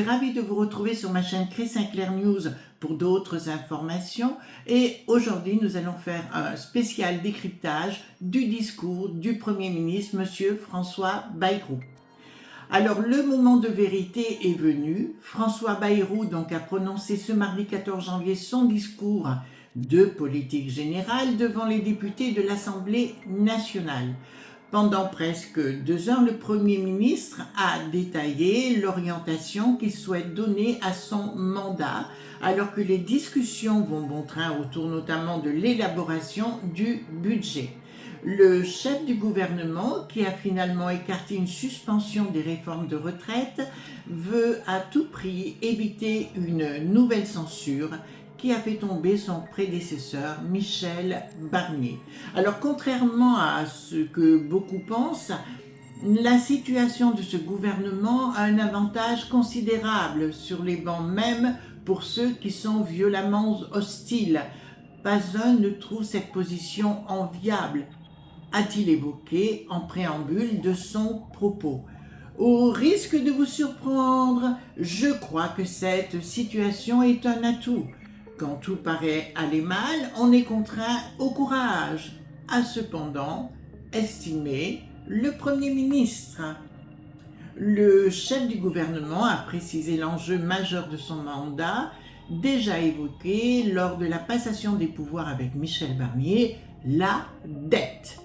suis ravie de vous retrouver sur ma chaîne Chris Sinclair News pour d'autres informations et aujourd'hui nous allons faire un spécial décryptage du discours du Premier ministre Monsieur François Bayrou. Alors le moment de vérité est venu. François Bayrou donc a prononcé ce mardi 14 janvier son discours de politique générale devant les députés de l'Assemblée nationale. Pendant presque 2 heures, le Premier ministre a détaillé l'orientation qu'il souhaite donner à son mandat, alors que les discussions vont bon train autour notamment de l'élaboration du budget. Le chef du gouvernement, qui a finalement écarté une suspension des réformes de retraite, veut à tout prix éviter une nouvelle censure qui a fait tomber son prédécesseur Michel Barnier. Alors contrairement à ce que beaucoup pensent, la situation de ce gouvernement a un avantage considérable sur les bancs même pour ceux qui sont violemment hostiles. Pas un ne trouve cette position enviable, a-t-il évoqué en préambule de son propos. Au risque de vous surprendre, je crois que cette situation est un atout. Quand tout paraît aller mal, on est contraint au courage, a cependant estimé le Premier ministre. Le chef du gouvernement a précisé l'enjeu majeur de son mandat, déjà évoqué lors de la passation des pouvoirs avec Michel Barnier, la dette.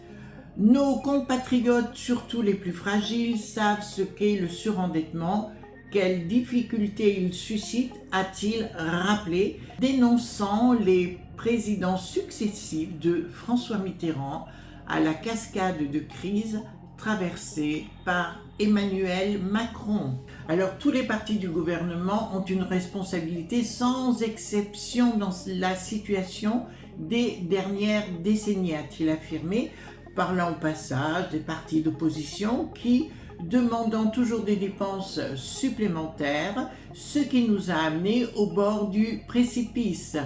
Nos compatriotes, surtout les plus fragiles, savent ce qu'est le surendettement. Quelles difficultés il suscite, a-t-il rappelé, dénonçant les présidents successifs de François Mitterrand à la cascade de crise traversée par Emmanuel Macron. Alors tous les partis du gouvernement ont une responsabilité sans exception dans la situation des dernières décennies, a-t-il affirmé, parlant au passage des partis d'opposition qui, demandant toujours des dépenses supplémentaires, ce qui nous a amenés au bord du précipice.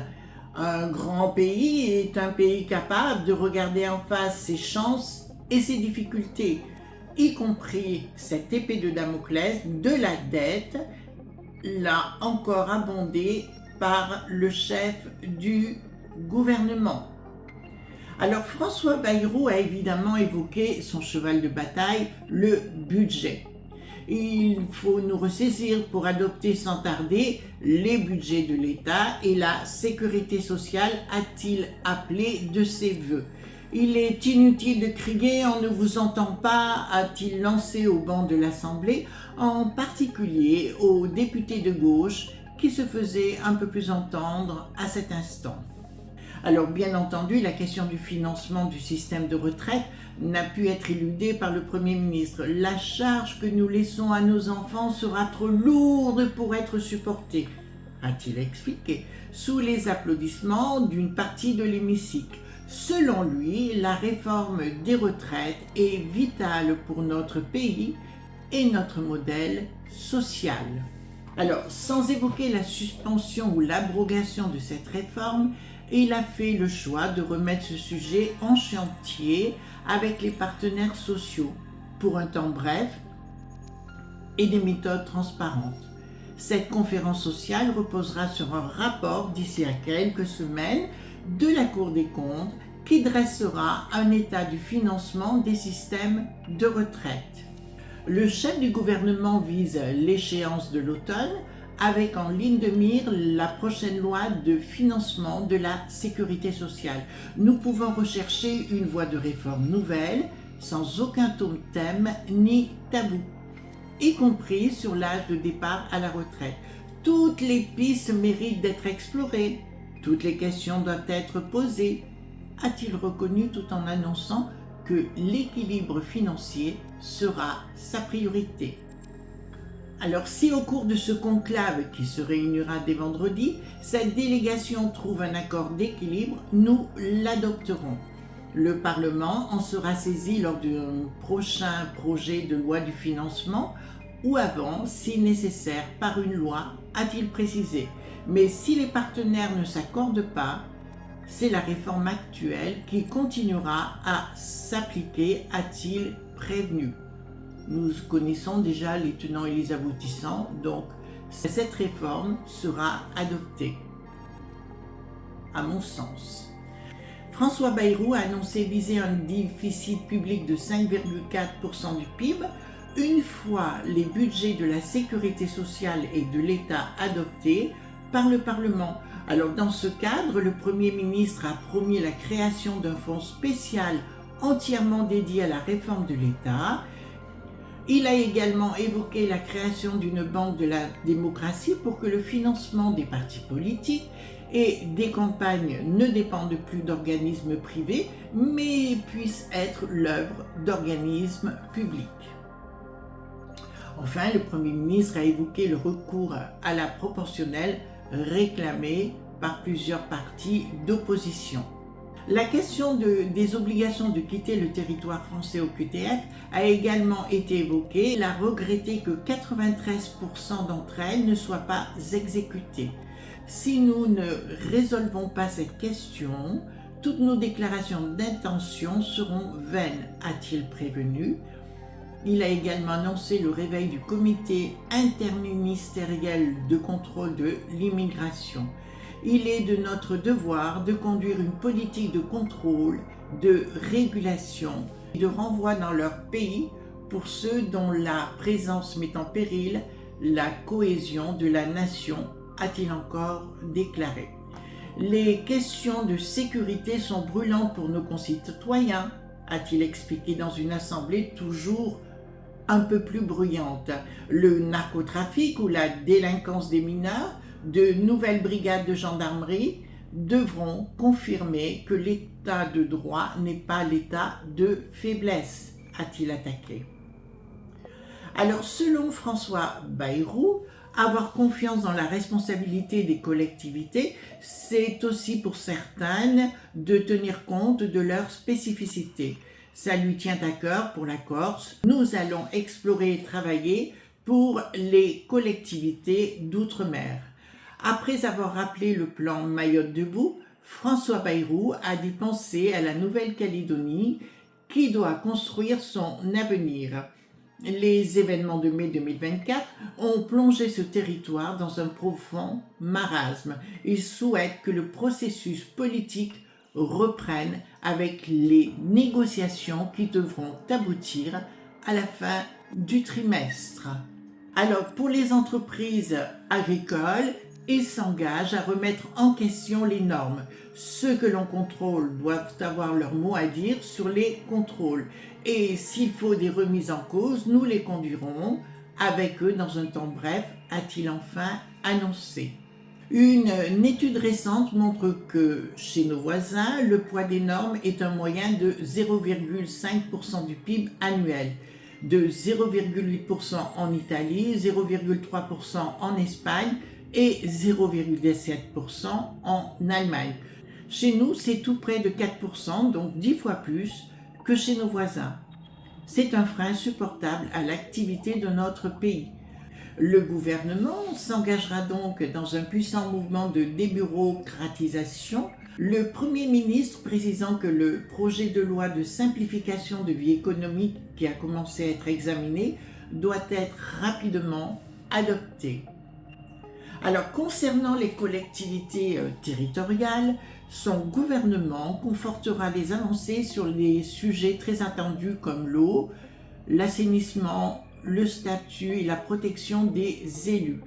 Un grand pays est un pays capable de regarder en face ses chances et ses difficultés, y compris cette épée de Damoclès de la dette, là encore abondée par le chef du gouvernement. Alors François Bayrou a évidemment évoqué son cheval de bataille, le budget. Il faut nous ressaisir pour adopter sans tarder les budgets de l'État et la sécurité sociale, a-t-il appelé de ses vœux. Il est inutile de crier, on ne vous entend pas, a-t-il lancé au banc de l'Assemblée, en particulier aux députés de gauche qui se faisaient un peu plus entendre à cet instant. Alors bien entendu, la question du financement du système de retraite n'a pu être éludée par le Premier ministre. La charge que nous laissons à nos enfants sera trop lourde pour être supportée, a-t-il expliqué, sous les applaudissements d'une partie de l'hémicycle. Selon lui, la réforme des retraites est vitale pour notre pays et notre modèle social. Alors, sans évoquer la suspension ou l'abrogation de cette réforme, il a fait le choix de remettre ce sujet en chantier avec les partenaires sociaux pour un temps bref et des méthodes transparentes. Cette conférence sociale reposera sur un rapport d'ici à quelques semaines de la Cour des comptes qui dressera un état du financement des systèmes de retraite. Le chef du gouvernement vise l'échéance de l'automne avec en ligne de mire la prochaine loi de financement de la sécurité sociale. Nous pouvons rechercher une voie de réforme nouvelle, sans aucun totem ni tabou, y compris sur l'âge de départ à la retraite. Toutes les pistes méritent d'être explorées, toutes les questions doivent être posées, a-t-il reconnu tout en annonçant que l'équilibre financier sera sa priorité. Alors si au cours de ce conclave qui se réunira dès vendredi, cette délégation trouve un accord d'équilibre, nous l'adopterons. Le Parlement en sera saisi lors du prochain projet de loi du financement ou avant, si nécessaire, par une loi, a-t-il précisé. Mais si les partenaires ne s'accordent pas, c'est la réforme actuelle qui continuera à s'appliquer, a-t-il prévenu. Nous connaissons déjà les tenants et les aboutissants, donc cette réforme sera adoptée, à mon sens. François Bayrou a annoncé viser un déficit public de 5,4% du PIB une fois les budgets de la sécurité sociale et de l'État adoptés par le Parlement. Alors dans ce cadre, le Premier ministre a promis la création d'un fonds spécial entièrement dédié à la réforme de l'État. Il a également évoqué la création d'une banque de la démocratie pour que le financement des partis politiques et des campagnes ne dépendent plus d'organismes privés, mais puisse être l'œuvre d'organismes publics. Enfin, le Premier ministre a évoqué le recours à la proportionnelle réclamé par plusieurs partis d'opposition. La question des obligations de quitter le territoire français au QTF a également été évoquée. Il a regretté que 93% d'entre elles ne soient pas exécutées. Si nous ne résolvons pas cette question, toutes nos déclarations d'intention seront vaines, a-t-il prévenu. Il a également annoncé le réveil du comité interministériel de contrôle de l'immigration. Il est de notre devoir de conduire une politique de contrôle, de régulation et de renvoi dans leur pays pour ceux dont la présence met en péril la cohésion de la nation, a-t-il encore déclaré. Les questions de sécurité sont brûlantes pour nos concitoyens, a-t-il expliqué dans une assemblée toujours un peu plus bruyante. Le narcotrafic ou la délinquance des mineurs, de nouvelles brigades de gendarmerie devront confirmer que l'état de droit n'est pas l'état de faiblesse, a-t-il attaqué. Alors, selon François Bayrou, avoir confiance dans la responsabilité des collectivités, c'est aussi pour certaines de tenir compte de leurs spécificités. Ça lui tient à cœur pour la Corse. Nous allons explorer et travailler pour les collectivités d'outre-mer. Après avoir rappelé le plan Mayotte debout, François Bayrou a dit penser à la Nouvelle-Calédonie qui doit construire son avenir. Les événements de mai 2024 ont plongé ce territoire dans un profond marasme. Il souhaite que le processus politique reprenne avec les négociations qui devront aboutir à la fin du trimestre. Alors, pour les entreprises agricoles, ils s'engagent à remettre en question les normes. Ceux que l'on contrôle doivent avoir leur mot à dire sur les contrôles. Et s'il faut des remises en cause, nous les conduirons avec eux dans un temps bref, a-t-il enfin annoncé. Une étude récente montre que chez nos voisins, le poids des normes est un moyen de 0,5% du PIB annuel, de 0,8% en Italie, 0,3% en Espagne et 0,17% en Allemagne. Chez nous, c'est tout près de 4%, donc 10 fois plus que chez nos voisins. C'est un frein insupportable à l'activité de notre pays. Le gouvernement s'engagera donc dans un puissant mouvement de débureaucratisation, le Premier ministre précisant que le projet de loi de simplification de vie économique qui a commencé à être examiné doit être rapidement adopté. Alors, concernant les collectivités territoriales, son gouvernement confortera les avancées sur les sujets très attendus comme l'eau, l'assainissement, le statut et la protection des élus.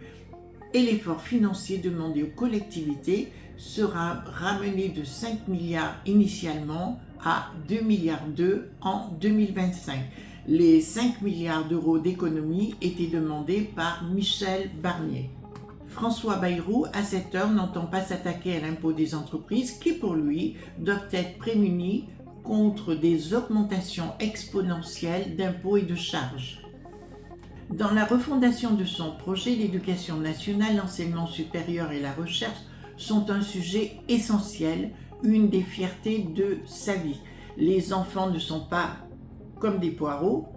Et l'effort financier demandé aux collectivités sera ramené de 5 milliards initialement à 2,2 milliards en 2025. Les 5 milliards d'euros d'économies étaient demandés par Michel Barnier. François Bayrou, à cette heure, n'entend pas s'attaquer à l'impôt des entreprises qui, pour lui, doivent être prémunis contre des augmentations exponentielles d'impôts et de charges. Dans la refondation de son projet, l'éducation nationale, l'enseignement supérieur et la recherche sont un sujet essentiel, une des fiertés de sa vie. Les enfants ne sont pas comme des poireaux,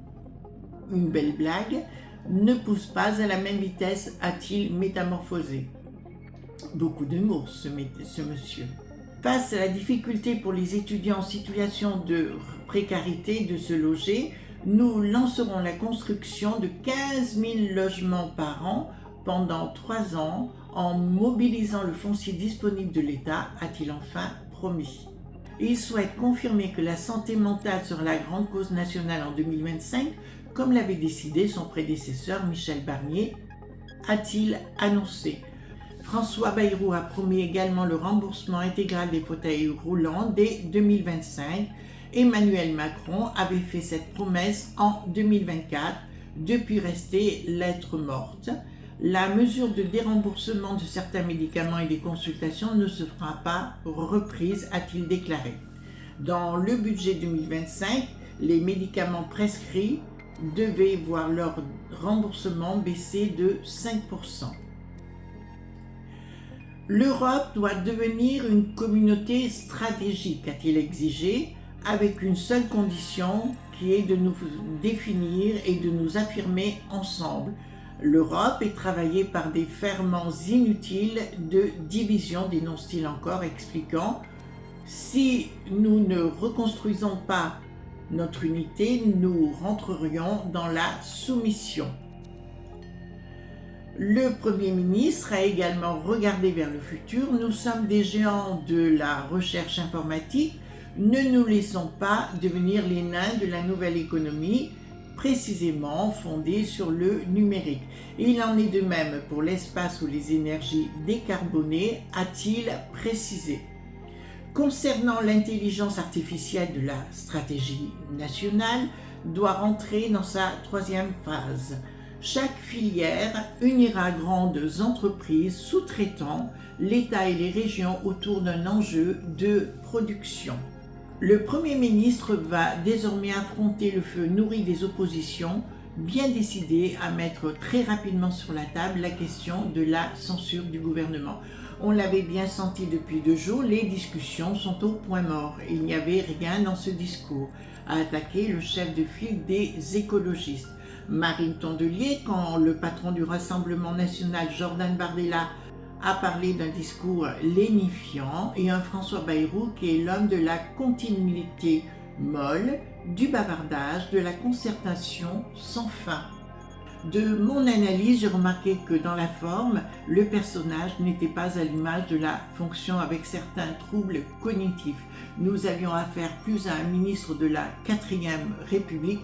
une belle blague, ne pousse pas à la même vitesse, a-t-il métamorphosé. Beaucoup d'humour, ce monsieur. Face à la difficulté pour les étudiants en situation de précarité de se loger, nous lancerons la construction de 15 000 logements par an pendant 3 ans en mobilisant le foncier disponible de l'État, a-t-il enfin promis. Il souhaite confirmer que la santé mentale sera la grande cause nationale en 2025, comme l'avait décidé son prédécesseur Michel Barnier, a-t-il annoncé. François Bayrou a promis également le remboursement intégral des fauteuils roulants dès 2025. Emmanuel Macron avait fait cette promesse en 2024, depuis restée lettre morte. La mesure de déremboursement de certains médicaments et des consultations ne sera pas reprise, a-t-il déclaré. Dans le budget 2025, les médicaments prescrits devaient voir leur remboursement baisser de 5%. L'Europe doit devenir une communauté stratégique, a-t-il exigé, avec une seule condition qui est de nous définir et de nous affirmer ensemble. L'Europe est travaillée par des ferments inutiles de division, dénonce-t-il encore, expliquant « Si nous ne reconstruisons pas notre unité, nous rentrerions dans la soumission ». Le Premier ministre a également regardé vers le futur. Nous sommes des géants de la recherche informatique. Ne nous laissons pas devenir les nains de la nouvelle économie, précisément fondée sur le numérique. Il en est de même pour l'espace ou les énergies décarbonées, a-t-il précisé. Concernant l'intelligence artificielle de la stratégie nationale, doit rentrer dans sa 3e phase. Chaque filière unira grandes entreprises, sous-traitants, l'État et les régions autour d'un enjeu de production. Le Premier ministre va désormais affronter le feu nourri des oppositions, bien décidé à mettre très rapidement sur la table la question de la censure du gouvernement. On l'avait bien senti depuis 2 jours, les discussions sont au point mort. Il n'y avait rien dans ce discours, a attaqué le chef de file des écologistes. Marine Tondelier, quand le patron du Rassemblement national, Jordan Bardella, a parlé d'un discours lénifiant, et un François Bayrou qui est l'homme de la continuité molle, du bavardage, de la concertation sans fin. De mon analyse, j'ai remarqué que dans la forme, le personnage n'était pas à l'image de la fonction avec certains troubles cognitifs. Nous avions affaire plus à un ministre de la 4e République,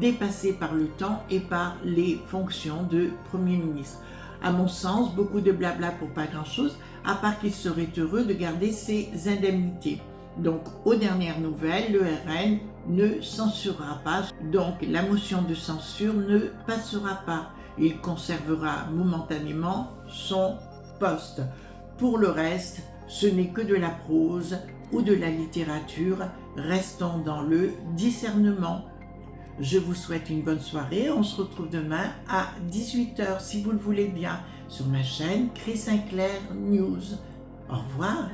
dépassé par le temps et par les fonctions de Premier ministre. À mon sens, beaucoup de blabla pour pas grand-chose, à part qu'il serait heureux de garder ses indemnités. Donc, aux dernières nouvelles, le RN ne censurera pas, donc la motion de censure ne passera pas. Il conservera momentanément son poste. Pour le reste, ce n'est que de la prose ou de la littérature. Restons dans le discernement. Je vous souhaite une bonne soirée. On se retrouve demain à 18h si vous le voulez bien sur ma chaîne Chris Sinclair News. Au revoir.